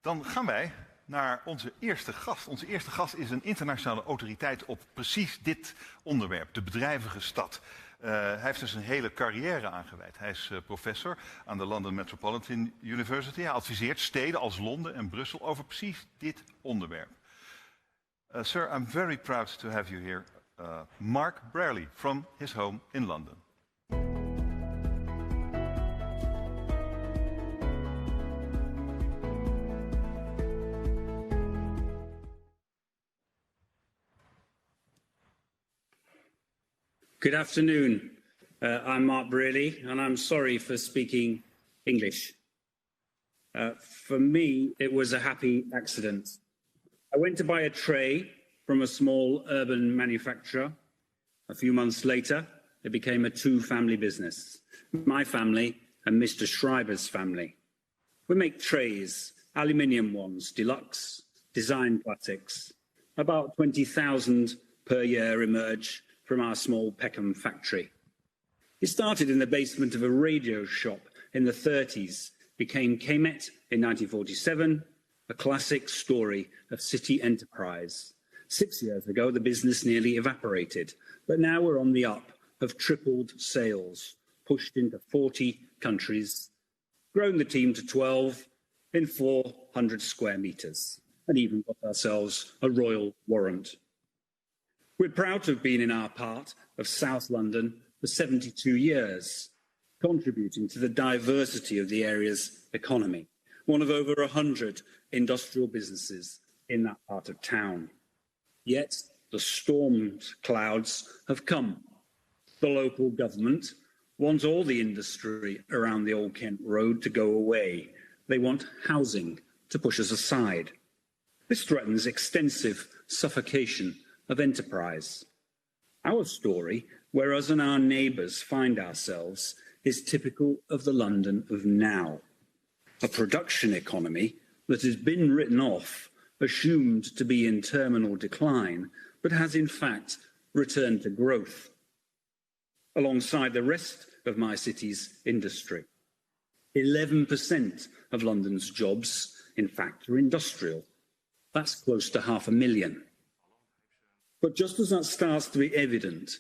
Dan gaan wij naar onze eerste gast. Onze eerste gast is een internationale autoriteit op precies dit onderwerp, de bedrijvige stad. Hij heeft dus een hele carrière aangeweid. Hij is professor aan de London Metropolitan University. Hij adviseert steden als Londen en Brussel over precies dit onderwerp. Sir, I'm very proud to have you here. Mark Brearley from his home in London. Good afternoon. I'm Mark Brearley, and I'm sorry for speaking English. For me, it was a happy accident. I went to buy a tray from a small urban manufacturer. A few months later, it became a two-family business. My family and Mr. Schreiber's family. We make trays, aluminium ones, deluxe, design plastics. About 20,000 per year emerge from our small Peckham factory. It started in the basement of a radio shop in the 30s, became Keynote in 1947, a classic story of city enterprise. 6 years ago, the business nearly evaporated, but now we're on the up, have tripled sales, pushed into 40 countries, grown the team to 12 in 400 square metres, and even got ourselves a royal warrant. We're proud to have been in our part of South London for 72 years, contributing to the diversity of the area's economy, one of over 100 industrial businesses in that part of town. Yet the storm clouds have come. The local government wants all the industry around the Old Kent Road to go away. They want housing to push us aside. This threatens extensive suffocation of enterprise. Our story, where us and our neighbours find ourselves, is typical of the London of now. A production economy that has been written off, assumed to be in terminal decline, but has in fact returned to growth. Alongside the rest of my city's industry, 11% of London's jobs, in fact, are industrial. That's close to 500,000. But just as that starts to be evident,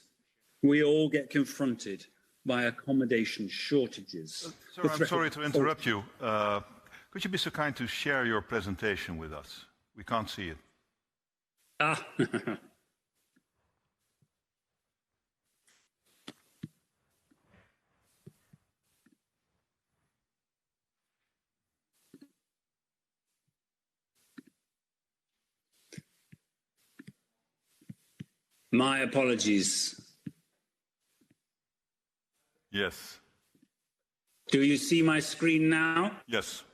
we all get confronted by accommodation shortages. Sir, I'm sorry to interrupt you. Could you be so kind to share your presentation with us? We can't see it. My apologies. Yes. Do you see my screen now? Yes.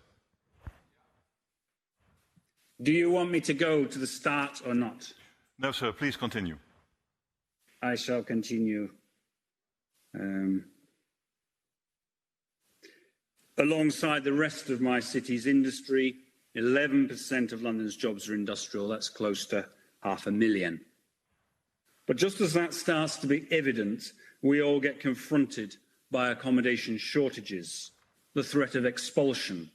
Do you want me to go to the start or not? No, sir, please continue. I shall continue. Alongside the rest of my city's industry, 11% of London's jobs are industrial. That's close to 500,000. But just as that starts to be evident, we all get confronted by accommodation shortages, the threat of expulsion,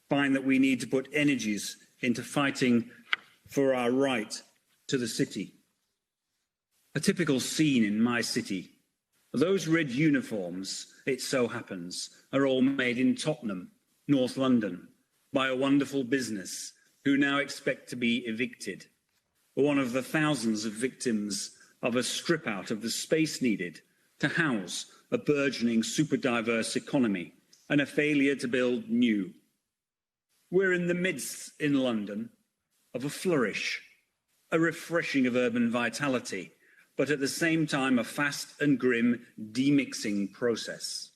find that we need to put energies into fighting for our right to the city. A typical scene in my city. Those red uniforms, it so happens, are all made in Tottenham, North London, by a wonderful business who now expect to be evicted. One of the thousands of victims of a strip out of the space needed to house a burgeoning super diverse economy and a failure to build new. We're in the midst in London of a flourish, a refreshing of urban vitality, but at the same time a fast and grim demixing process.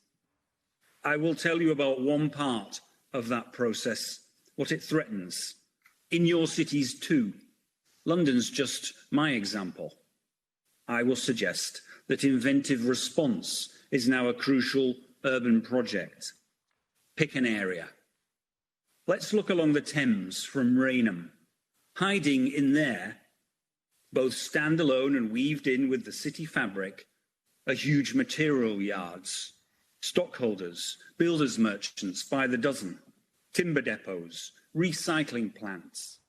I will tell you about one part of that process, what it threatens. In your cities too. London's just my example. I will suggest that inventive response is now a crucial urban project. Pick an area. Let's look along the Thames from Rainham. Hiding in there, both standalone and weaved in with the city fabric, are huge material yards, stockholders, builders' merchants by the dozen. timber depots, recycling plants.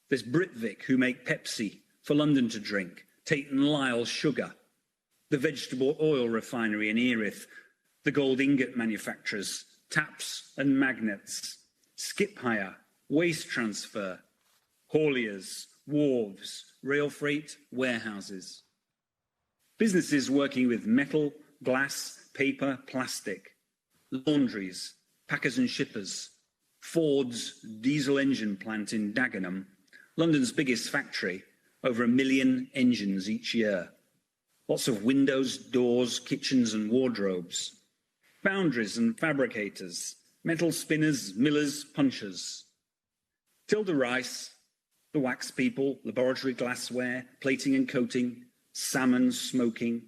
There's Britvic, who make Pepsi for London to drink, Tate & Lyle sugar, the vegetable oil refinery in Erith, the gold ingot manufacturers, taps and magnets, skip hire, waste transfer, hauliers, wharves, rail freight, warehouses. Businesses working with metal, glass, paper, plastic, laundries, packers and shippers, Ford's diesel engine plant in Dagenham, London's biggest factory, over 1 million engines each year. Lots of windows, doors, kitchens and wardrobes. Foundries and fabricators, metal spinners, millers, punchers. Tilda Rice, the wax people, laboratory glassware, plating and coating, salmon smoking.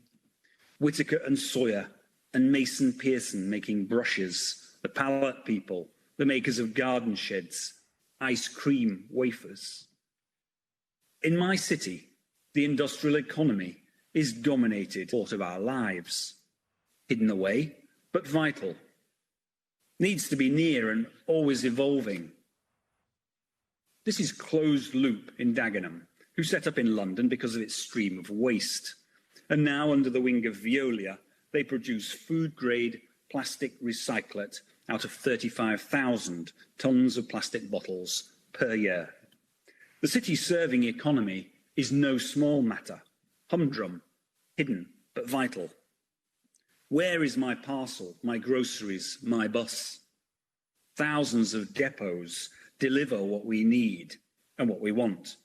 Whittaker and Sawyer and Mason Pearson making brushes, the pallet people, the makers of garden sheds, ice cream wafers. In my city, the industrial economy is dominated part of our lives. Hidden away, but vital. Needs to be near and always evolving. This is Closed Loop in Dagenham, who set up in London because of its stream of waste. And now, under the wing of Veolia, they produce food-grade plastic recyclate out of 35,000 tonnes of plastic bottles per year. The city's serving economy is no small matter, humdrum, hidden, but vital. Where is my parcel, my groceries, my bus? Thousands of depots deliver what we need and what we want.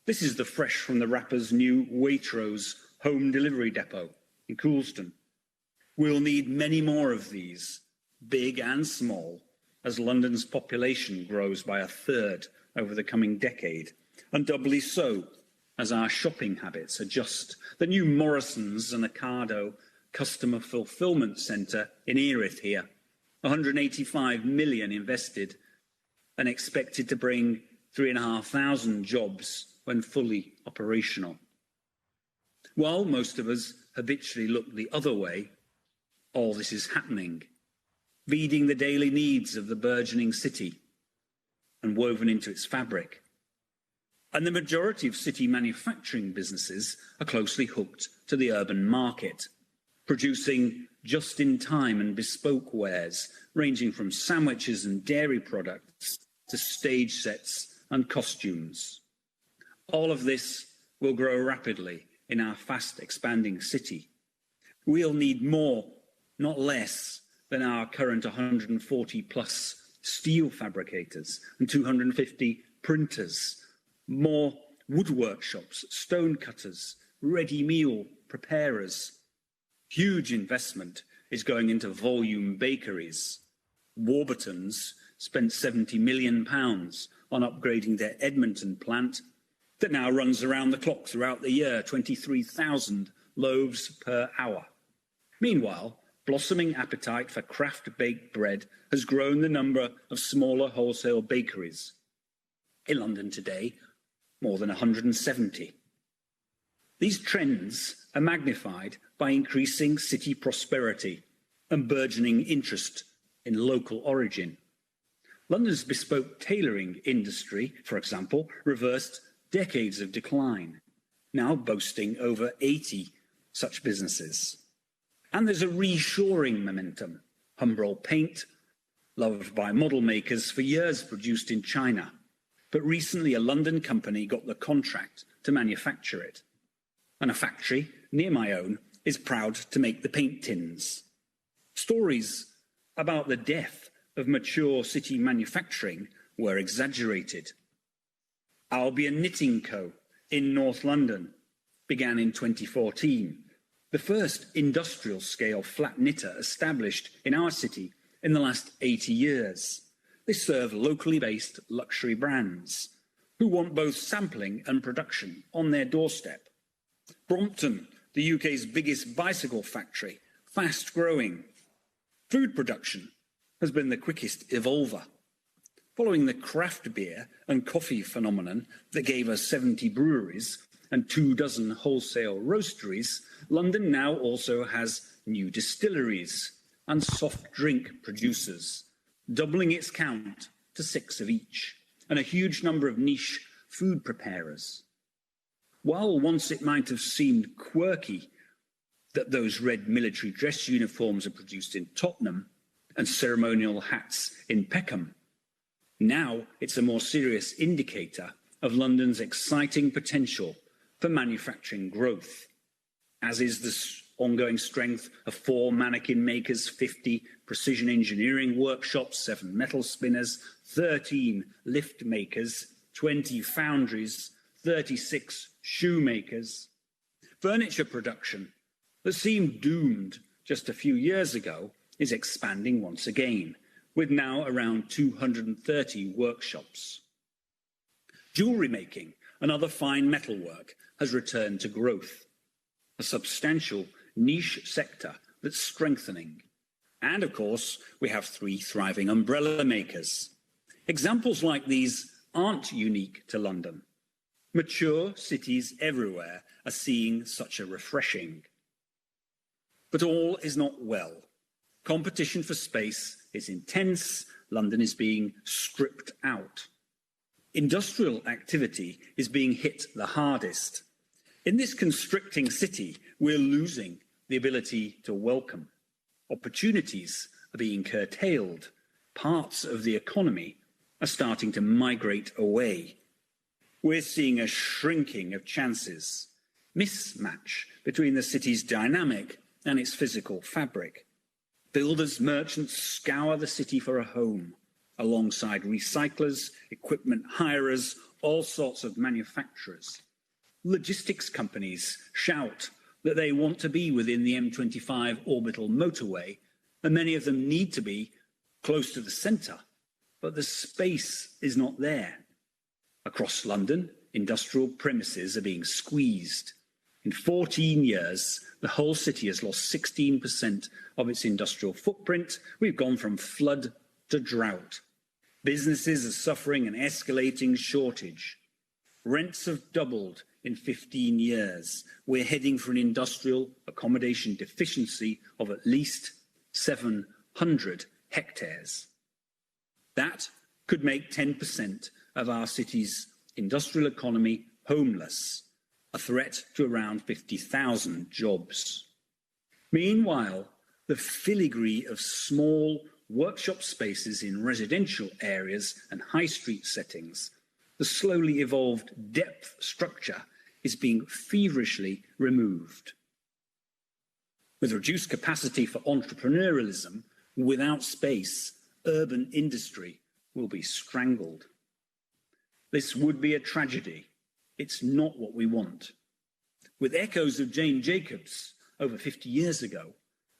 This is the fresh from the wrapper's new Waitrose home delivery depot in Coulston. We'll need many more of these, big and small, as London's population grows by 1/3 over the coming decade, and doubly so as our shopping habits adjust. The new Morrisons and Ocado customer fulfilment centre in Erith here, 185 million invested and expected to bring 3,500 jobs when fully operational. While most of us habitually look the other way, all this is happening, feeding the daily needs of the burgeoning city and woven into its fabric. And the majority of city manufacturing businesses are closely hooked to the urban market, producing just-in-time and bespoke wares, ranging from sandwiches and dairy products to stage sets and costumes. All of this will grow rapidly in our fast-expanding city. We'll need more, not less, than our current 140-plus steel fabricators and 250 printers, more wood workshops, stone cutters, ready meal preparers. Huge investment is going into volume bakeries. Warburton's spent £70 million on upgrading their Edmonton plant that now runs around the clock throughout the year, 23,000 loaves per hour. Meanwhile, blossoming appetite for craft-baked bread has grown the number of smaller wholesale bakeries. In London today, more than 170. These trends are magnified by increasing city prosperity and burgeoning interest in local origin. London's bespoke tailoring industry, for example, reversed decades of decline, now boasting over 80 such businesses. And there's a reshoring momentum. Humbrol paint, loved by model makers for years, produced in China. But recently a London company got the contract to manufacture it. And a factory near my own is proud to make the paint tins. Stories about the death of mature city manufacturing were exaggerated. Albion Knitting Co. in North London began in 2014, the first industrial-scale flat knitter established in our city in the last 80 years. They serve locally based luxury brands who want both sampling and production on their doorstep. Brompton, the UK's biggest bicycle factory, fast-growing. Food production has been the quickest evolver. Following the craft beer and coffee phenomenon that gave us 70 breweries and 24 wholesale roasteries, London now also has new distilleries and soft drink producers, doubling its count to 6 of each, and a huge number of niche food preparers. While once it might have seemed quirky that those red military dress uniforms are produced in Tottenham and ceremonial hats in Peckham, now it's a more serious indicator of London's exciting potential for manufacturing growth, as is the ongoing strength of 4 mannequin makers, 50 precision engineering workshops, 7 metal spinners, 13 lift makers, 20 foundries, 36 shoemakers. Furniture production that seemed doomed just a few years ago is expanding once again, with now around 230 workshops. Jewellery making and other fine metalwork has returned to growth, a substantial niche sector that's strengthening. And of course, we have 3 thriving umbrella makers. Examples like these aren't unique to London. Mature cities everywhere are seeing such a refreshing. But all is not well. Competition for space is intense. London is being stripped out. Industrial activity is being hit the hardest. In this constricting city, we're losing the ability to welcome. Opportunities are being curtailed. Parts of the economy are starting to migrate away. We're seeing a shrinking of chances, mismatch between the city's dynamic and its physical fabric. Builders, merchants scour the city for a home, alongside recyclers, equipment hirers, all sorts of manufacturers. Logistics companies shout that they want to be within the M25 orbital motorway, and many of them need to be close to the centre, but the space is not there. Across London, industrial premises are being squeezed. In 14 years, the whole city has lost 16% of its industrial footprint. We've gone from flood to drought. Businesses are suffering an escalating shortage. Rents have doubled in 15 years. We're heading for an industrial accommodation deficiency of at least 700 hectares. That could make 10% of our city's industrial economy homeless, a threat to around 50,000 jobs. Meanwhile, the filigree of small workshop spaces in residential areas and high street settings, the slowly evolved depth structure is being feverishly removed. With reduced capacity for entrepreneurialism, without space, urban industry will be strangled. This would be a tragedy. It's not what we want. With echoes of Jane Jacobs over 50 years ago,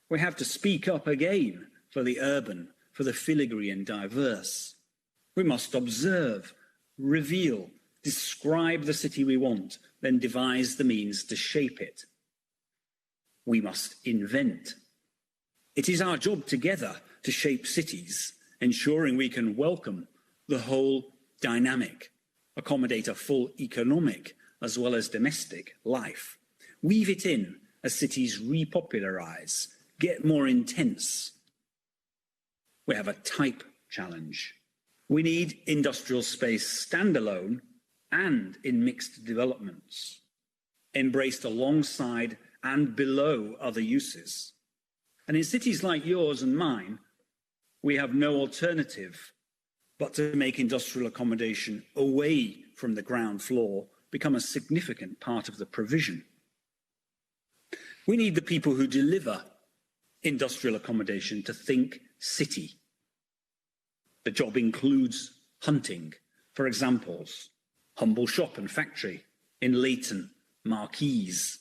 we have to speak up again for the urban, for the filigree and diverse. We must observe, reveal, describe the city we want, then devise the means to shape it. We must invent. It is our job together to shape cities, ensuring we can welcome the whole dynamic, accommodate a full economic as well as domestic life. Weave it in as cities repopularize, get more intense. We have a type challenge. We need industrial space standalone and in mixed developments, embraced alongside and below other uses. And in cities like yours and mine, we have no alternative but to make industrial accommodation away from the ground floor become a significant part of the provision. We need the people who deliver industrial accommodation to think city. The job includes hunting for examples, humble shop and factory in Leighton, Marquise,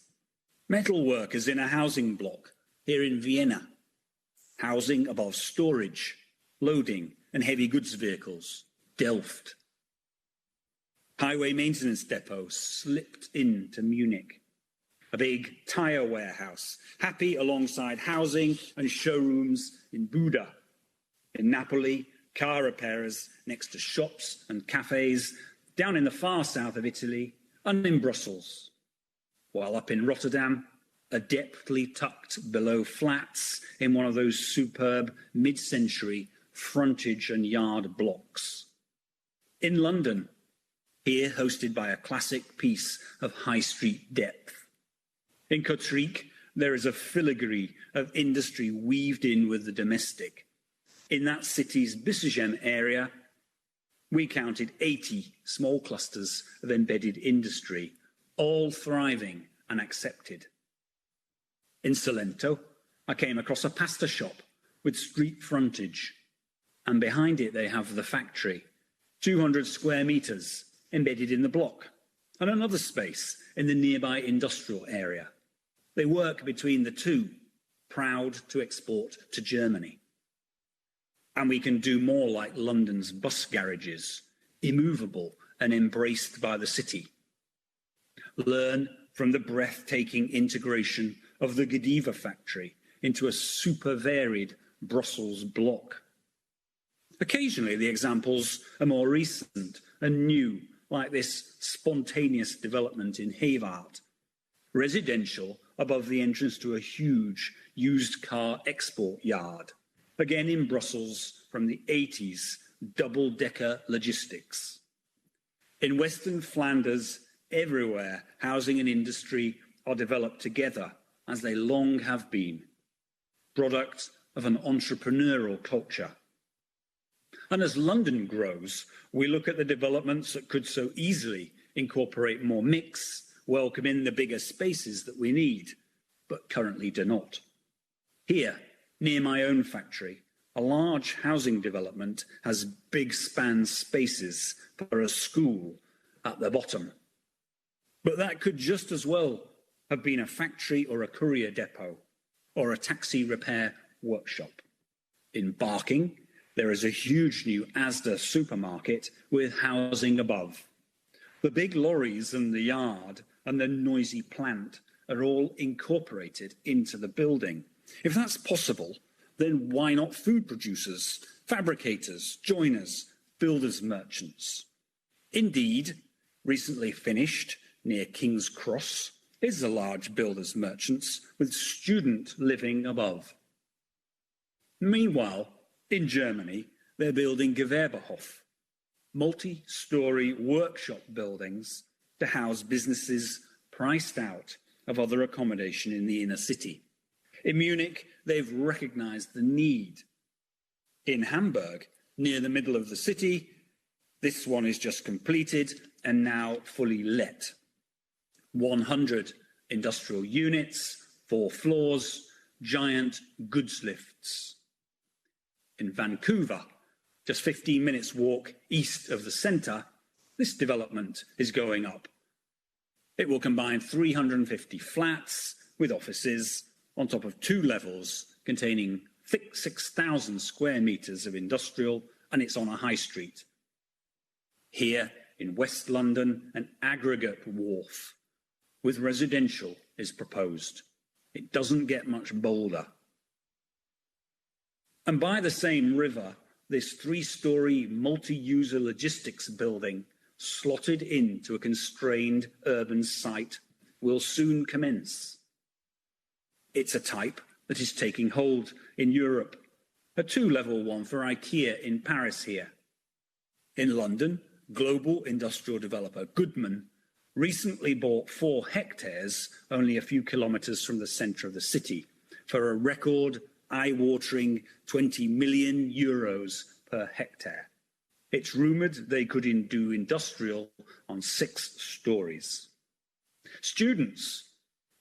metal workers in a housing block here in Vienna, housing above storage, loading and heavy goods vehicles, Delft. Highway maintenance depot slipped into Munich. A big tyre warehouse, happy alongside housing and showrooms in Buda. In Napoli, car repairers next to shops and cafes, down in the far south of Italy and in Brussels. While up in Rotterdam, adeptly tucked below flats in one of those superb mid-century frontage and yard blocks. In London, here hosted by a classic piece of high street depth. In Cotrique, there is a filigree of industry weaved in with the domestic. In that city's Bissegem area, we counted 80 small clusters of embedded industry, all thriving and accepted. In Salento, I came across a pasta shop with street frontage, and behind it they have the factory, 200 square metres embedded in the block, and another space in the nearby industrial area. They work between the two, proud to export to Germany. And we can do more like London's bus garages, immovable and embraced by the city. Learn from the breathtaking integration of the Godiva factory into a super varied Brussels block. Occasionally, the examples are more recent and new, like this spontaneous development in Hevaart, residential above the entrance to a huge used car export yard, again in Brussels from the 80s, double-decker logistics. In Western Flanders, everywhere, housing and industry are developed together, as they long have been, product of an entrepreneurial culture. And as London grows, we look at the developments that could so easily incorporate more mix, welcome in the bigger spaces that we need, but currently do not. Here, near my own factory, a large housing development has big span spaces for a school at the bottom. But that could just as well have been a factory or a courier depot or a taxi repair workshop. In Barking, there is a huge new Asda supermarket with housing above. The big lorries and the yard and the noisy plant are all incorporated into the building. If that's possible, then why not food producers, fabricators, joiners, builders merchants? Indeed, recently finished near King's Cross is a large builders merchants with student living above. Meanwhile, in Germany, they're building Gewerbehof, multi-storey workshop buildings to house businesses priced out of other accommodation in the inner city. In Munich, they've recognised the need. In Hamburg, near the middle of the city, this one is just completed and now fully let. 100 industrial units, 4 floors, giant goods lifts. In Vancouver, just 15 minutes walk east of the centre, this development is going up. It will combine 350 flats with offices on top of 2 levels containing 6,000 square metres of industrial, and it's on a high street. Here in West London, an aggregate wharf with residential is proposed. It doesn't get much bolder. And by the same river, this 3-storey multi-user logistics building slotted into a constrained urban site will soon commence. It's a type that is taking hold in Europe, a 2-level one for IKEA in Paris here. In London, global industrial developer Goodman recently bought 4 hectares only a few kilometres from the centre of the city for a record eye-watering €20 million per hectare. It's rumoured they could do industrial on 6 stories. Students,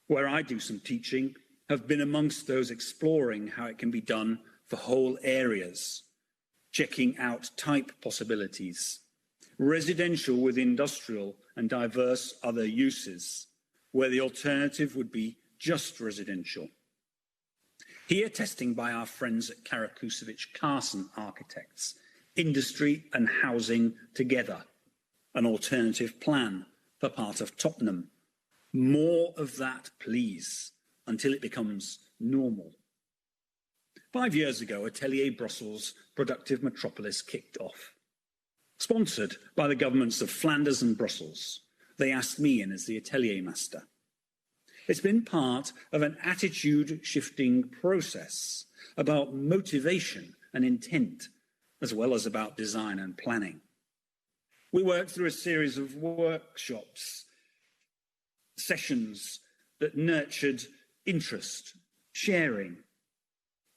where I do some teaching, have been amongst those exploring how it can be done for whole areas, checking out type possibilities, residential with industrial and diverse other uses, where the alternative would be just residential. Here, testing by our friends at Karakusevich-Carson Architects, industry and housing together, an alternative plan for part of Tottenham. More of that, please, until it becomes normal. 5 years ago, Atelier Brussels' Productive Metropolis kicked off. Sponsored by the governments of Flanders and Brussels, they asked me in as the atelier master. It's been part of an attitude-shifting process about motivation and intent as well as about design and planning. We worked through a series of workshops, sessions that nurtured interest, sharing.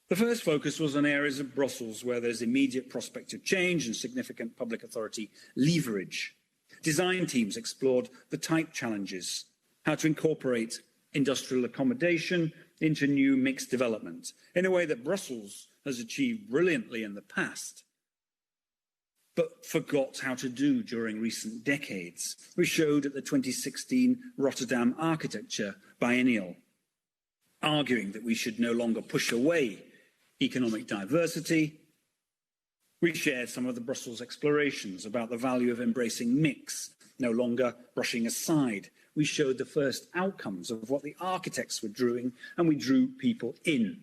The first focus was on areas of Brussels where there's immediate prospect of change and significant public authority leverage. Design teams explored the type challenges, how to incorporate industrial accommodation into new mixed development in a way that Brussels has achieved brilliantly in the past, but forgot how to do during recent decades. We showed at the 2016 Rotterdam Architecture Biennial, arguing that we should no longer push away economic diversity. We shared some of the Brussels explorations about the value of embracing mix, no longer brushing aside. We showed the first outcomes of what the architects were doing, and we drew people in.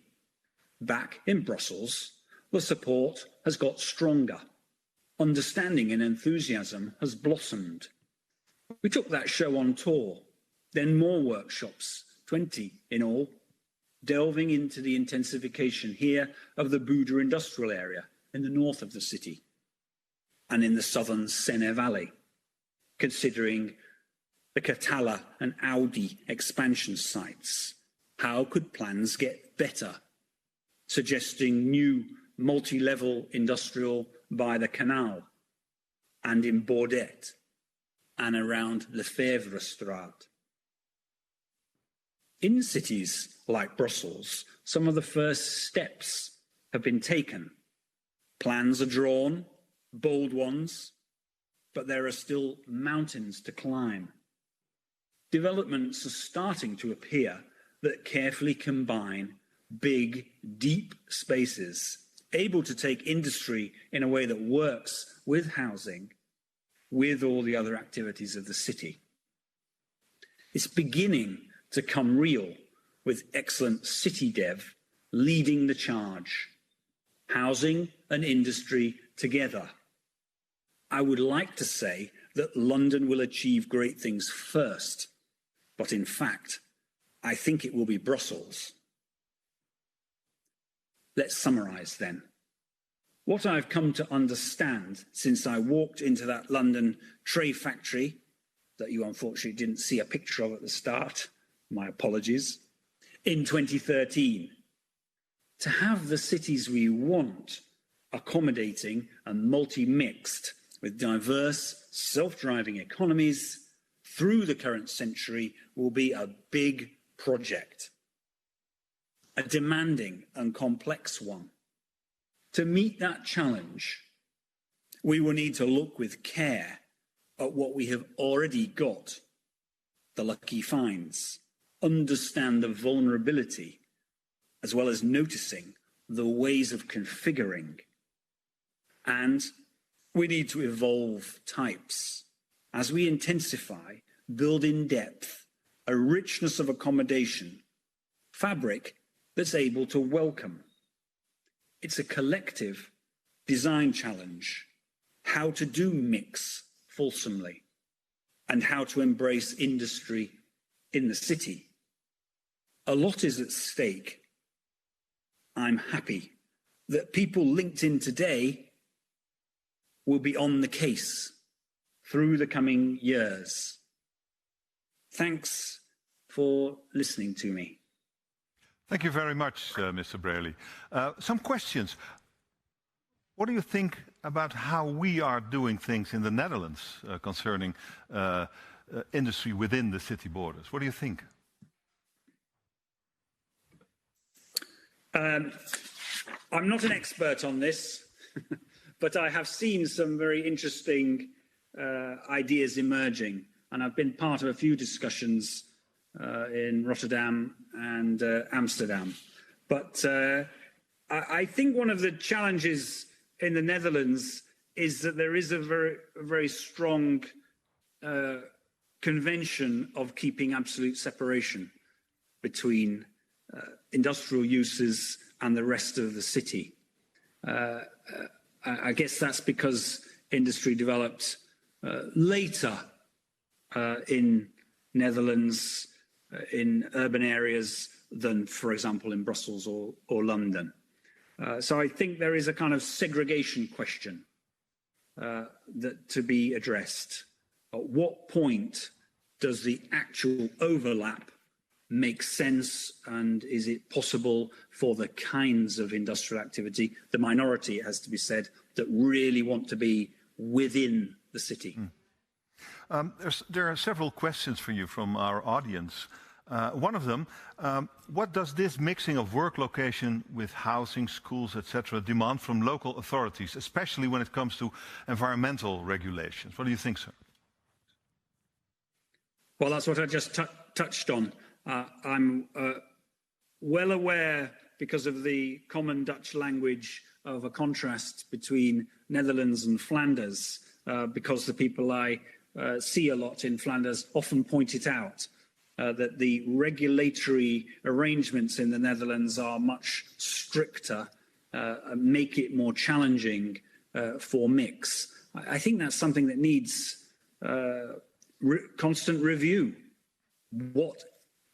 Back in Brussels, the support has got stronger. Understanding and enthusiasm has blossomed. We took that show on tour, then more workshops, 20 in all, delving into the intensification here of the Buda industrial area in the north of the city and in the southern Sene Valley, considering the Catala and Audi expansion sites. How could plans get better? Suggesting new multi-level industrial by the canal and in Bordet and around Lefebvrestraat. In cities like Brussels, some of the first steps have been taken. Plans are drawn, bold ones, but there are still mountains to climb. Developments are starting to appear that carefully combine big, deep spaces, able to take industry in a way that works with housing, with all the other activities of the city. It's beginning to come real with excellent city dev leading the charge, housing and industry together. I would like to say that London will achieve great things first, but in fact, I think it will be Brussels. Let's summarise then. What I've come to understand since I walked into that London tray factory that you unfortunately didn't see a picture of at the start, my apologies, in 2013, to have the cities we want accommodating and multi-mixed with diverse self-driving economies through the current century will be a big project, a demanding and complex one. To meet that challenge, we will need to look with care at what we have already got, the lucky finds, understand the vulnerability, as well as noticing the ways of configuring. And we need to evolve types as we intensify, build in depth, a richness of accommodation, fabric that's able to welcome. It's a collective design challenge, how to do mix fulsomely, and how to embrace industry in the city. A lot is at stake. I'm happy that people linked in today will be on the case through the coming years. Thanks for listening to me. Thank you very much, Mr. Brearley. Some questions. What do you think about how we are doing things in the Netherlands concerning industry within the city borders? What do you think? I'm not an expert on this, but I have seen some very interesting ideas emerging, and I've been part of a few discussions in Rotterdam and Amsterdam. But I think one of the challenges in the Netherlands is that there is a very strong convention of keeping absolute separation between industrial uses and the rest of the city. I guess that's because industry developed later in Netherlands, in urban areas than, for example, in Brussels or London. So I think there is a kind of segregation question that to be addressed. At what point does the actual overlap make sense, and is it possible for the kinds of industrial activity, the minority, it has to be said, that really want to be within the city? There are several questions for you from our audience. One of them, what does this mixing of work location with housing, schools, etc., demand from local authorities, especially when it comes to environmental regulations? What do you think, sir? Well, that's what I just touched on. I'm well aware, because of the common Dutch language, of a contrast between Netherlands and Flanders, because the people I see a lot in Flanders often point it out, that the regulatory arrangements in the Netherlands are much stricter, make it more challenging for mix. I think that's something that needs constant review. What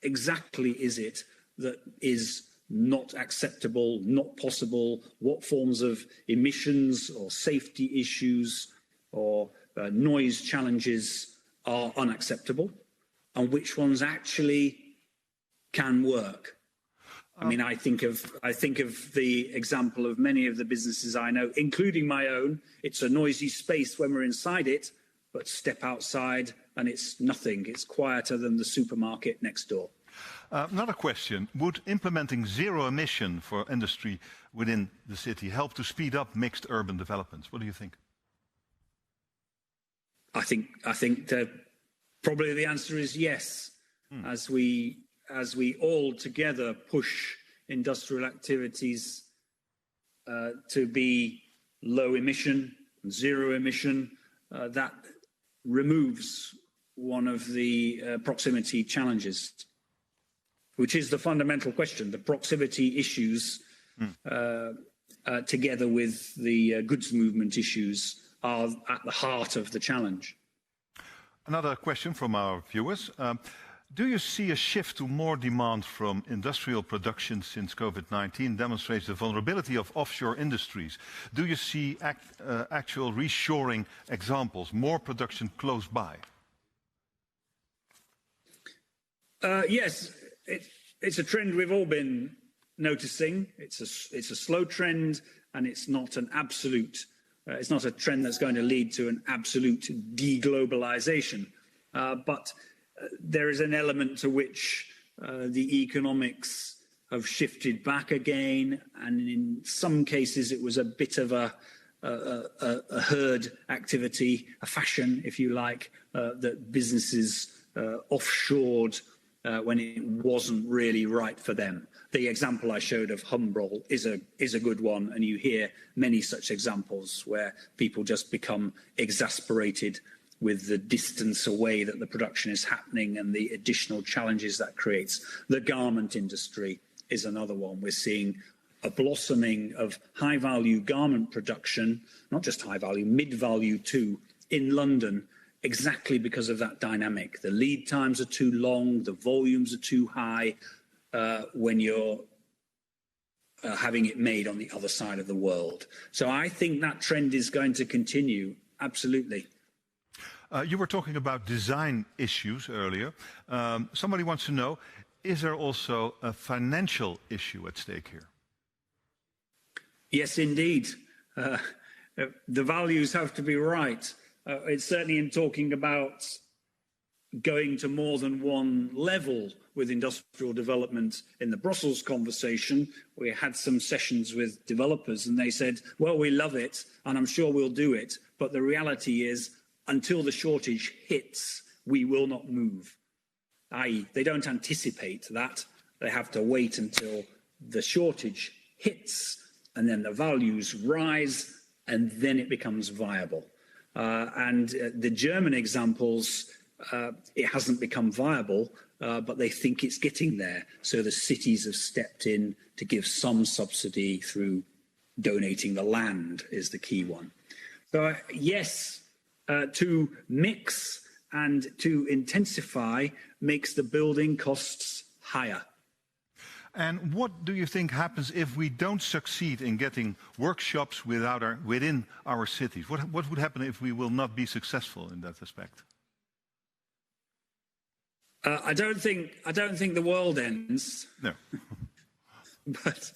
exactly is it that is not acceptable, not possible? What forms of emissions or safety issues or noise challenges are unacceptable, and which ones actually can work? I mean, I think of the example of many of the businesses I know, including my own. It's a noisy space when we're inside it, but step outside and it's nothing. It's quieter than the supermarket next door. Another question. Would implementing zero emission for industry within the city help to speed up mixed urban developments? What do you think? I think that probably the answer is yes. As we all together push industrial activities to be low emission, zero emission, that removes one of the proximity challenges, which is the fundamental question. The proximity issues, together with the goods movement issues, are at the heart of the challenge. Another question from our viewers. Do you see a shift to more demand from industrial production since COVID-19 demonstrates the vulnerability of offshore industries? Do you see actual reshoring examples, more production close by? Yes, it's a trend we've all been noticing. It's a slow trend, and it's not an absolute. It's not a trend that's going to lead to an absolute deglobalization, but there is an element to which the economics have shifted back again, and in some cases it was a bit of a herd activity, a fashion, if you like, that businesses offshored when it wasn't really right for them. The example I showed of Humbrol is a good one, and you hear many such examples where people just become exasperated with the distance away that the production is happening and the additional challenges that creates. The garment industry is another one. We're seeing a blossoming of high-value garment production, not just high-value, mid-value too, in London, exactly because of that dynamic. The lead times are too long, the volumes are too high when you're having it made on the other side of the world. So I think that trend is going to continue, absolutely. You were talking about design issues earlier. Somebody wants to know, is there also a financial issue at stake here? Yes, indeed. The values have to be right. It's certainly in talking about going to more than one level with industrial development. In the Brussels conversation, we had some sessions with developers and they said, well, we love it and I'm sure we'll do it. But the reality is, until the shortage hits, we will not move. i.e., they don't anticipate that. They have to wait until the shortage hits and then the values rise and then it becomes viable. And the German examples, it hasn't become viable, but they think it's getting there. So the cities have stepped in to give some subsidy through donating the land is the key one. So yes, to mix and to intensify makes the building costs higher. And what do you think happens if we don't succeed in getting workshops within our cities? What would happen if we will not be successful in that aspect? I don't think the world ends. No. But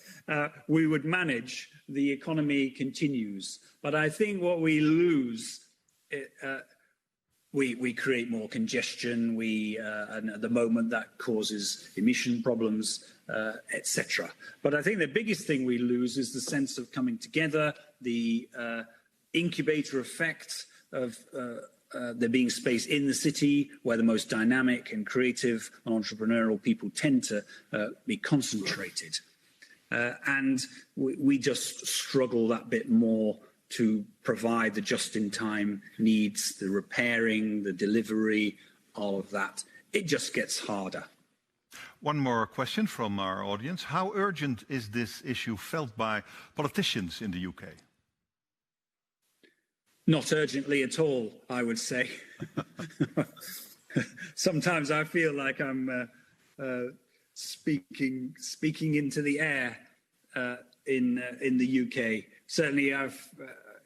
we would manage. The economy continues. But I think what we lose, we create more congestion. And at the moment that causes emission problems, etc. But I think the biggest thing we lose is the sense of coming together, the incubator effect of there being space in the city where the most dynamic and creative and entrepreneurial people tend to be concentrated. And we just struggle that bit more to provide the just-in-time needs, the repairing, the delivery, all of that. It just gets harder. One more question from our audience. How urgent is this issue felt by politicians in the UK? Not urgently at all, I would say. Sometimes I feel like I'm speaking into the air in the UK. Certainly,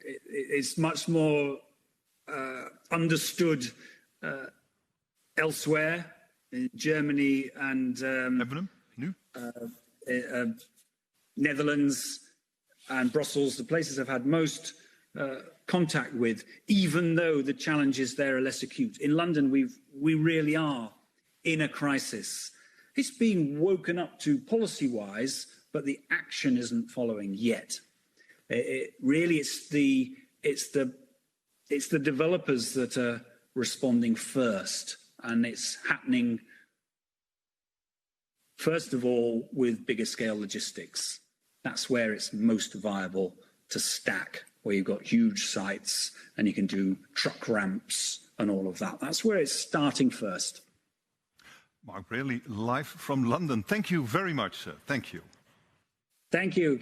it's much more understood elsewhere in Germany and Netherlands and Brussels, the places I've had most contact with, even though the challenges there are less acute. In London, we really are in a crisis. It's being woken up to policy-wise, but the action isn't following yet. It's the developers that are responding first, and it's happening first of all with bigger scale logistics. That's where it's most viable to stack, where you've got huge sites and you can do truck ramps and all of that. That's where it's starting first. Mark Brearley, live from London. Thank you very much, sir. Thank you. Thank you.